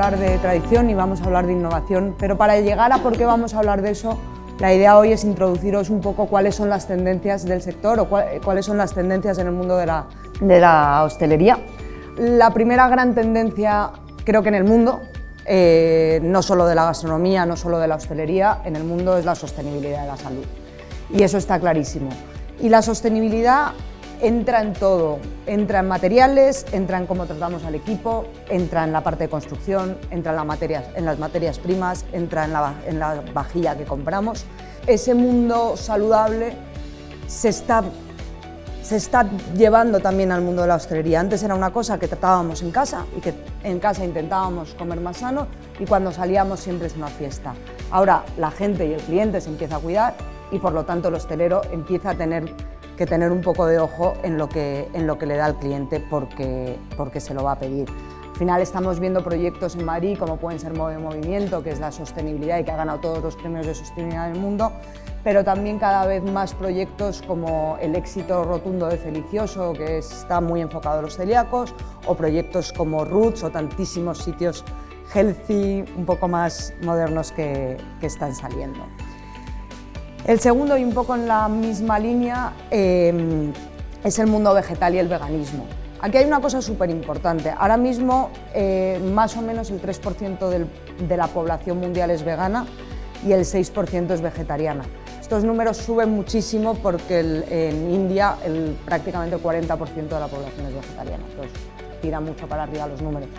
hablar de tradición y vamos a hablar de innovación, pero para llegar a por qué vamos a hablar de eso, la idea hoy es introduciros un poco cuáles son las tendencias del sector o cuáles son las tendencias en el mundo de la hostelería. La primera gran tendencia, creo que en el mundo, no solo de la gastronomía, no solo de la hostelería, en el mundo es la sostenibilidad de la salud. Y eso está clarísimo. Y la sostenibilidad entra en todo, entra en materiales, entra en cómo tratamos al equipo, entra en la parte de construcción, entra en las materias primas, entra en la vajilla que compramos. Ese mundo saludable se está llevando también al mundo de la hostelería. Antes era una cosa que tratábamos en casa y que en casa intentábamos comer más sano y cuando salíamos siempre es una fiesta. Ahora la gente y el cliente se empieza a cuidar y por lo tanto el hostelero empieza a tener que tener un poco de ojo en lo que le da al cliente porque se lo va a pedir. Al final estamos viendo proyectos en Madrid como pueden ser Move Movimiento, que es la sostenibilidad y que ha ganado todos los premios de sostenibilidad del mundo, pero también cada vez más proyectos como el éxito rotundo de Felicioso, que está muy enfocado a los celíacos, o proyectos como Roots o tantísimos sitios healthy, un poco más modernos que están saliendo. El segundo, y un poco en la misma línea, es el mundo vegetal y el veganismo. Aquí hay una cosa súper importante. Ahora mismo, más o menos el 3% de la población mundial es vegana y el 6% es vegetariana. Estos números suben muchísimo porque en India prácticamente el 40% de la población es vegetariana. Entonces, tira mucho para arriba los números.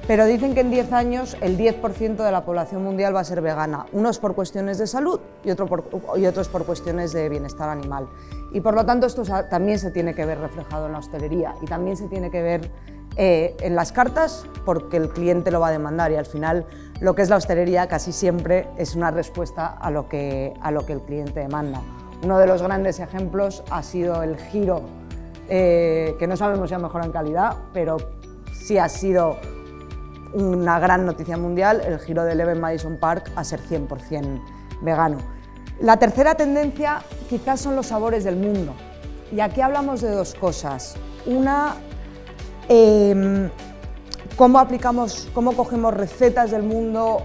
Pero dicen que en 10 años el 10% de la población mundial va a ser vegana, unos por cuestiones de salud y otros por cuestiones de bienestar animal. Y por lo tanto esto también se tiene que ver reflejado en la hostelería y también se tiene que ver en las cartas porque el cliente lo va a demandar y al final lo que es la hostelería casi siempre es una respuesta a lo que el cliente demanda. Uno de los grandes ejemplos ha sido el giro, que no sabemos si ha mejorado en calidad, pero sí ha sido una gran noticia mundial, el giro del Eleven Madison Park a ser 100% vegano. La tercera tendencia quizás son los sabores del mundo. Y aquí hablamos de dos cosas. Una, cómo cogemos recetas del mundo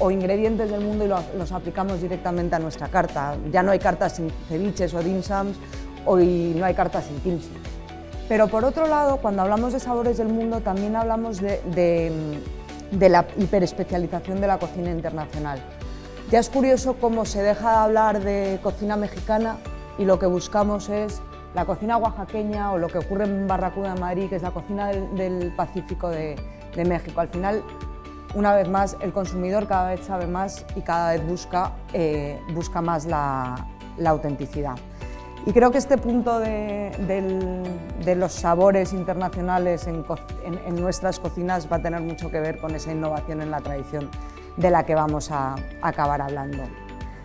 o ingredientes del mundo y los aplicamos directamente a nuestra carta. Ya no hay cartas sin ceviches o dim sums, hoy no hay cartas sin kimchi. Pero por otro lado, cuando hablamos de sabores del mundo, también hablamos de la hiperespecialización de la cocina internacional. Ya es curioso cómo se deja de hablar de cocina mexicana y lo que buscamos es la cocina oaxaqueña o lo que ocurre en Barracuda de Madrid, que es la cocina del Pacífico de México. Al final, una vez más, el consumidor cada vez sabe más y cada vez busca más la autenticidad. Y creo que este punto de los sabores internacionales en nuestras cocinas va a tener mucho que ver con esa innovación en la tradición de la que vamos a acabar hablando.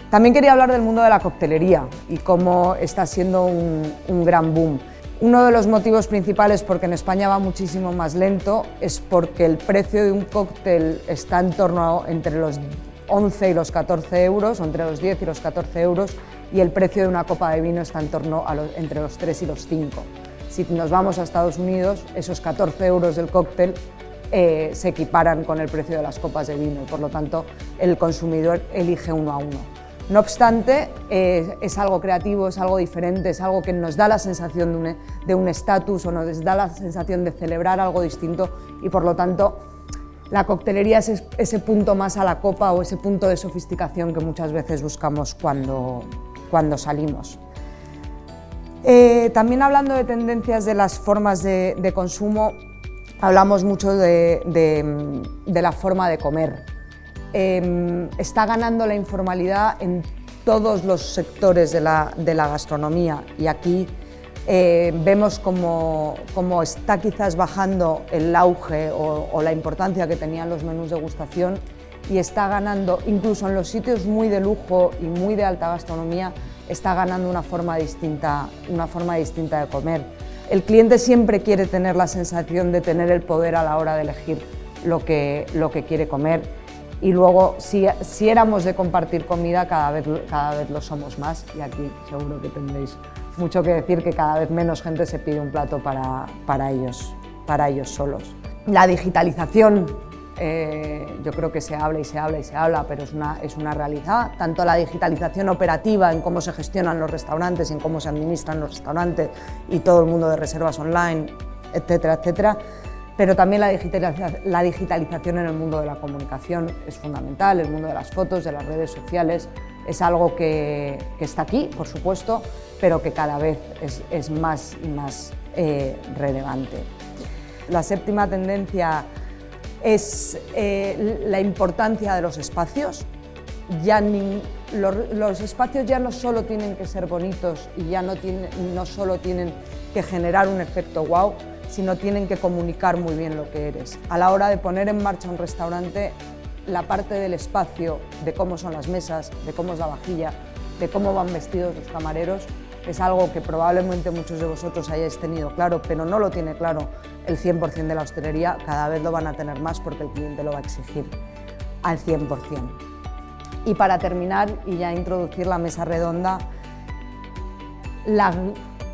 También quería hablar del mundo de la coctelería y cómo está siendo un gran boom. Uno de los motivos principales porque en España va muchísimo más lento es porque el precio de un cóctel está en torno entre los 11 y los 14 euros, o entre los 10 y los 14 euros, y el precio de una copa de vino está en torno entre los 3 y los 5. Si nos vamos a Estados Unidos, esos 14 euros del cóctel se equiparan con el precio de las copas de vino y por lo tanto el consumidor elige uno a uno. No obstante, es algo creativo, es algo diferente, es algo que nos da la sensación de un estatus o nos da la sensación de celebrar algo distinto y por lo tanto la coctelería es ese punto más a la copa o ese punto de sofisticación que muchas veces buscamos cuando salimos. También hablando de tendencias de las formas de consumo, hablamos mucho de la forma de comer. Está ganando la informalidad en todos los sectores de la gastronomía y aquí vemos cómo está quizás bajando el auge o la importancia que tenían los menús de degustación y está ganando, incluso en los sitios muy de lujo y muy de alta gastronomía, está ganando una forma distinta de comer. El cliente siempre quiere tener la sensación de tener el poder a la hora de elegir lo que quiere comer y luego si éramos de compartir comida cada vez lo somos más y aquí seguro que tendréis mucho que decir que cada vez menos gente se pide un plato para ellos solos. La digitalización yo creo que se habla y se habla y se habla, pero es una realidad. Tanto la digitalización operativa en cómo se gestionan los restaurantes, en cómo se administran los restaurantes y todo el mundo de reservas online, etcétera, etcétera. Pero también la digitalización en el mundo de la comunicación es fundamental, el mundo de las fotos, de las redes sociales, es algo que está aquí, por supuesto, pero que cada vez es más y más relevante. La séptima tendencia es la importancia de los espacios. Los espacios ya no solo tienen que ser bonitos y ya no solo tienen que generar un efecto wow, sino tienen que comunicar muy bien lo que eres. A la hora de poner en marcha un restaurante, la parte del espacio, de cómo son las mesas, de cómo es la vajilla, de cómo van vestidos los camareros, es algo que probablemente muchos de vosotros hayáis tenido claro, pero no lo tiene claro el 100% de la hostelería. Cada vez lo van a tener más porque el cliente lo va a exigir al 100%. Y para terminar y ya introducir la mesa redonda,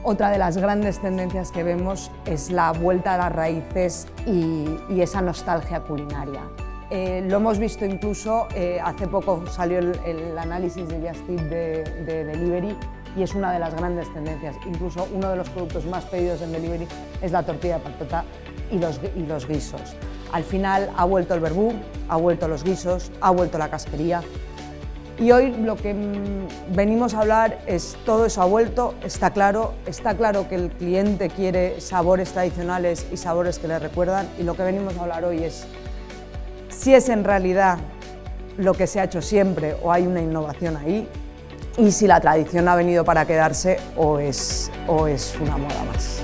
otra de las grandes tendencias que vemos es la vuelta a las raíces y esa nostalgia culinaria. Lo hemos visto incluso, hace poco salió el análisis de Just Eat de Delivery y es una de las grandes tendencias. Incluso uno de los productos más pedidos en Delivery es la tortilla de patata y los guisos. Al final ha vuelto el verbú, ha vuelto los guisos, ha vuelto la casquería. Y hoy lo que venimos a hablar es todo eso ha vuelto, está claro que el cliente quiere sabores tradicionales y sabores que le recuerdan, y lo que venimos a hablar hoy es si es en realidad lo que se ha hecho siempre o hay una innovación ahí, y si la tradición ha venido para quedarse o es una moda más.